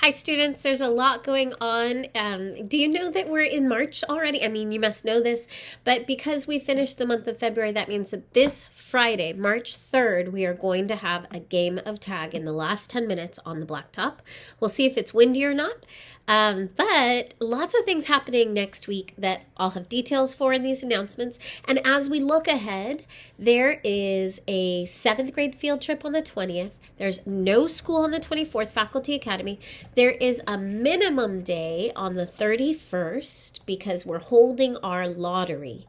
Hi, students. There's a lot going on. Do you know that we're in March already? I mean, you must know this, but because we finished the month of February, that means that this Friday, March 3rd, we are going to have a game of tag in the last 10 minutes on the blacktop. We'll see if it's windy or not. But lots of things happening next week that I'll have details for in these announcements. And as we look ahead, there is a 7th grade field trip on the 20th. There's no school on the 24th, Faculty Academy. There is a minimum day on the 31st because we're holding our lottery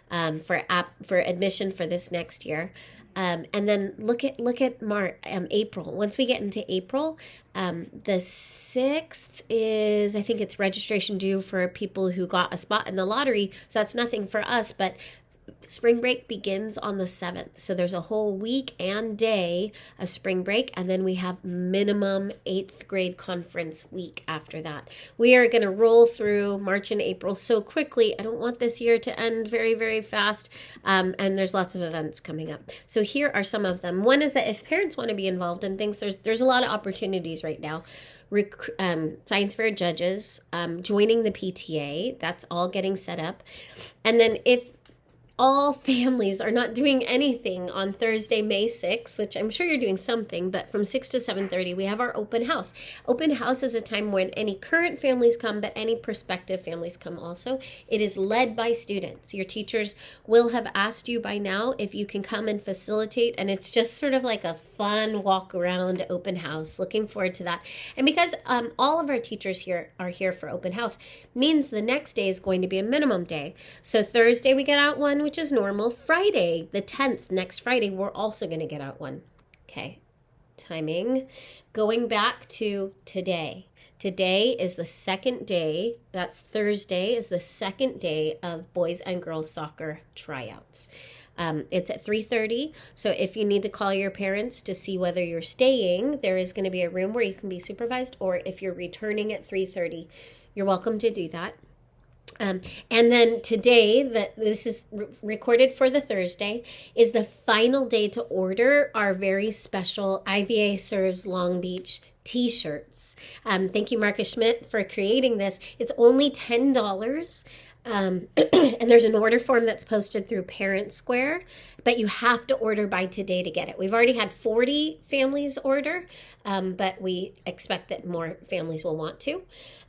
for admission for this next year. And then look at April. Once we get into April, the 6th is, I think it's registration due for people who got a spot in the lottery. So that's nothing for us, but spring break begins on the 7th. So there's a whole week and day of spring break. And then we have minimum 8th grade conference week after that. We are going to roll through March and April so quickly. I don't want this year to end very, very fast. And there's lots of events coming up. So here are some of them. One is that if parents want to be involved in things, there's a lot of opportunities right now. Science fair judges, joining the PTA, that's all getting set up. And then if all families are not doing anything on Thursday, May 6th, which I'm sure you're doing something, but from 6 to 7:30, we have our open house. Open house is a time when any current families come, but any prospective families come also. It is led by students. Your teachers will have asked you by now if you can come and facilitate, and it's just sort of like a fun walk around open house. Looking forward to that. And because all of our teachers here are here for open house, means the next day is going to be a minimum day. So Thursday we get out one, which is normal. Friday, the 10th, next Friday, we're also going to get out one. Okay, timing. Going back to today. Today is the second day, that's Thursday, is the second day of boys and girls soccer tryouts. It's at 3:30, so if you need to call your parents to see whether you're staying, there is going to be a room where you can be supervised, or if you're returning at 3:30, you're welcome to do that. And then today, this is recorded for the Thursday, is the final day to order our very special IVA Serves Long Beach t-shirts. Thank you, Marcus Schmidt, for creating this. It's only $10. And there's an order form that's posted through Parent Square, but you have to order by today to get it. We've already had 40 families order, but we expect that more families will want to.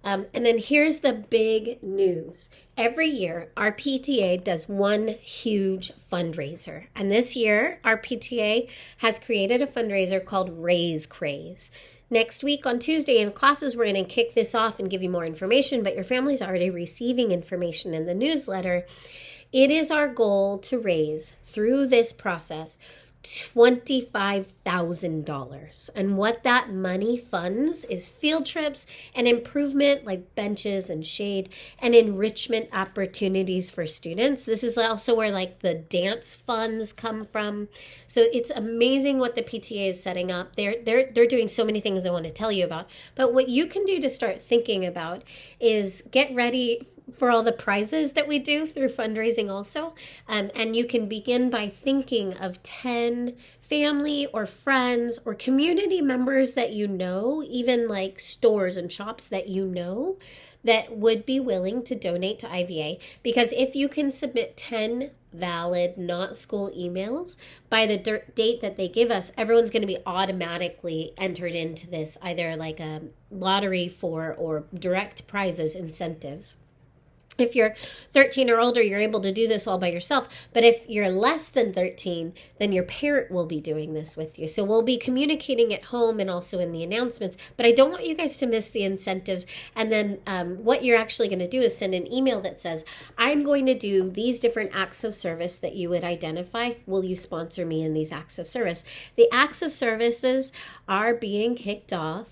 And then here's the big news. Every year, our PTA does one huge fundraiser. And this year, our PTA has created a fundraiser called Raize Craze. Next week on Tuesday in classes, we're going to kick this off and give you more information, but your family's already receiving information in the newsletter. It is our goal to raise, through this process, $25,000. And what that money funds is field trips and improvement like benches and shade and enrichment opportunities for students. This is also where like the dance funds come from. So it's amazing what the PTA is setting up. They're doing so many things I want to tell you about. But what you can do to start thinking about is get ready for all the prizes that we do through fundraising also. And you can begin by thinking of 10 family or friends or community members that you know, even like stores and shops that you know, that would be willing to donate to IVA. Because if you can submit 10 valid not school emails by the date that they give us, everyone's going to be automatically entered into this, either like a lottery for or direct prizes, incentives. If you're 13 or older, you're able to do this all by yourself. But if you're less than 13, then your parent will be doing this with you. So we'll be communicating at home and also in the announcements. But I don't want you guys to miss the incentives. And then what you're actually going to do is send an email that says, I'm going to do these different acts of service that you would identify. Will you sponsor me in these acts of service? The acts of services are being kicked off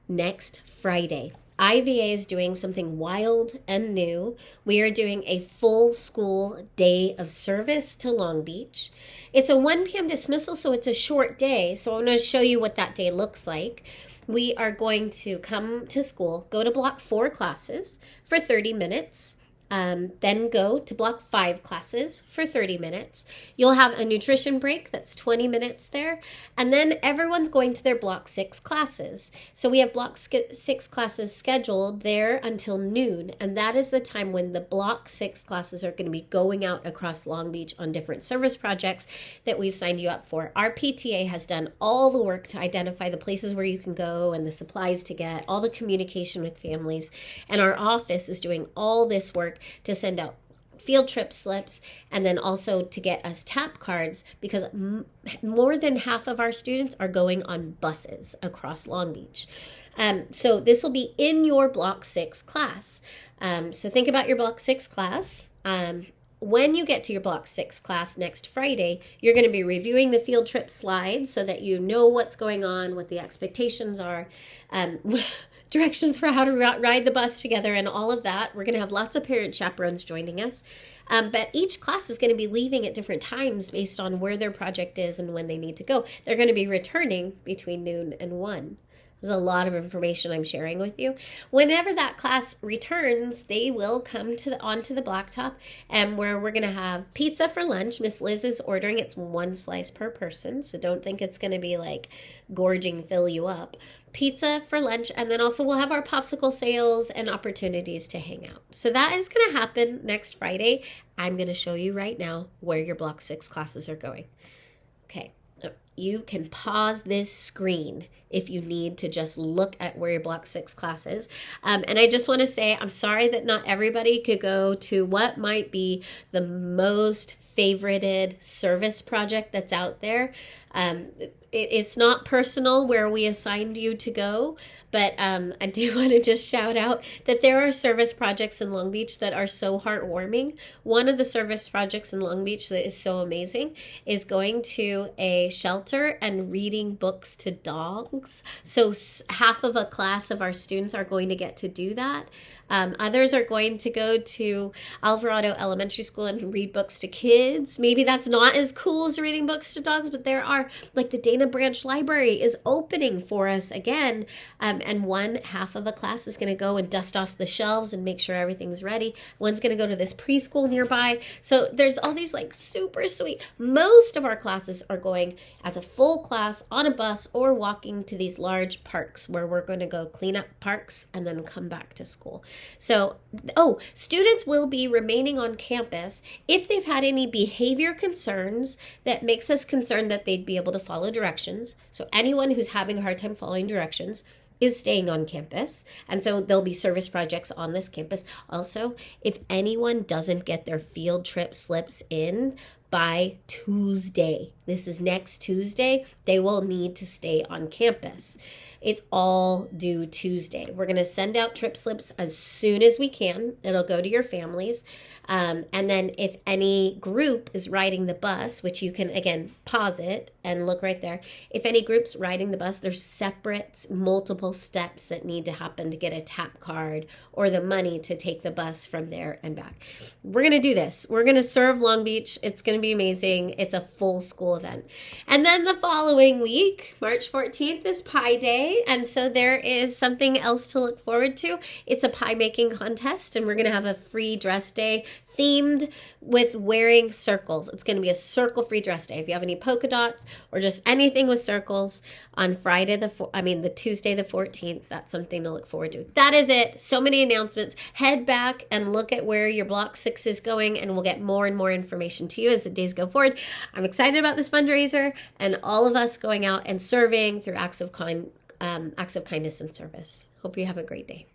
next Friday. IVA is doing something wild and new. We are doing a full school day of service to Long Beach. It's a 1 p.m. dismissal, so it's a short day. So I'm going to show you what that day looks like. We are going to come to school, go to block 4 classes for 30 minutes. Then go to block 5 classes for 30 minutes. You'll have a nutrition break that's 20 minutes there. And then everyone's going to their block 6 classes. So we have block 6 classes scheduled there until noon. And that is the time when the block 6 classes are going to be going out across Long Beach on different service projects that we've signed you up for. Our PTA has done all the work to identify the places where you can go and the supplies to get, all the communication with families. And our office is doing all this work to send out field trip slips and then also to get us tap cards, because more than half of our students are going on buses across Long Beach. So this will be in your block 6 class. So think about your block 6 class. When you get to your block 6 class next Friday, you're going to be reviewing the field trip slides so that you know what's going on, what the expectations are, directions for how to ride the bus together and all of that. We're going to have lots of parent chaperones joining us. But each class is going to be leaving at different times based on where their project is and when they need to go. They're going to be returning between noon and 1. There's a lot of information I'm sharing with you. Whenever that class returns, they will come onto the blacktop, and where we're going to have pizza for lunch. Miss Liz is ordering. It's 1 slice per person, so don't think it's going to be like gorging, fill you up. Pizza for lunch, and then also we'll have our popsicle sales and opportunities to hang out. So that is going to happen next Friday. I'm going to show you right now where your block 6 classes are going. Okay. You can pause this screen if you need to just look at where your block 6 class is. And I just want to say, I'm sorry that not everybody could go to what might be the most favorited service project that's out there. It's not personal where we assigned you to go, but I do want to just shout out that there are service projects in Long Beach that are so heartwarming. One of the service projects in Long Beach that is so amazing is going to a shelter and reading books to dogs. So half of a class of our students are going to get to do that. Others are going to go to Alvarado Elementary School and read books to kids. Maybe that's not as cool as reading books to dogs, but there are, like, the Dana Branch Library is opening for us again. And one half of a class is going to go and dust off the shelves and make sure everything's ready. One's going to go to this preschool nearby. So there's all these like super sweet. Most of our classes are going as a full class on a bus or walking to these large parks where we're going to go clean up parks and then come back to school. So, students will be remaining on campus if they've had any behavior concerns that makes us concerned that they'd be able to follow directions. So anyone who's having a hard time following directions is staying on campus. And so there'll be service projects on this campus. Also, if anyone doesn't get their field trip slips in by Tuesday, this is next Tuesday, they will need to stay on campus. It's all due Tuesday. We're going to send out trip slips as soon as we can. It'll go to your families. And then if any group is riding the bus, which you can, again, pause it and look right there. If any group's riding the bus, there's separate multiple steps that need to happen to get a tap card or the money to take the bus from there and back. We're going to do this. We're going to serve Long Beach. It's going to be amazing. It's a full school event. And then the following week, March 14th, is Pie Day. And so there is something else to look forward to. It's a pie making contest, and we're going to have a free dress day themed with wearing circles. It's going to be a circle-free dress day. If you have any polka dots or just anything with circles on the Tuesday the 14th, that's something to look forward to. That is it. So many announcements. Head back and look at where your Block 6 is going, and we'll get more and more information to you as the days go forward. I'm excited about this fundraiser and all of us going out and serving through acts of kindness and service. Hope you have a great day.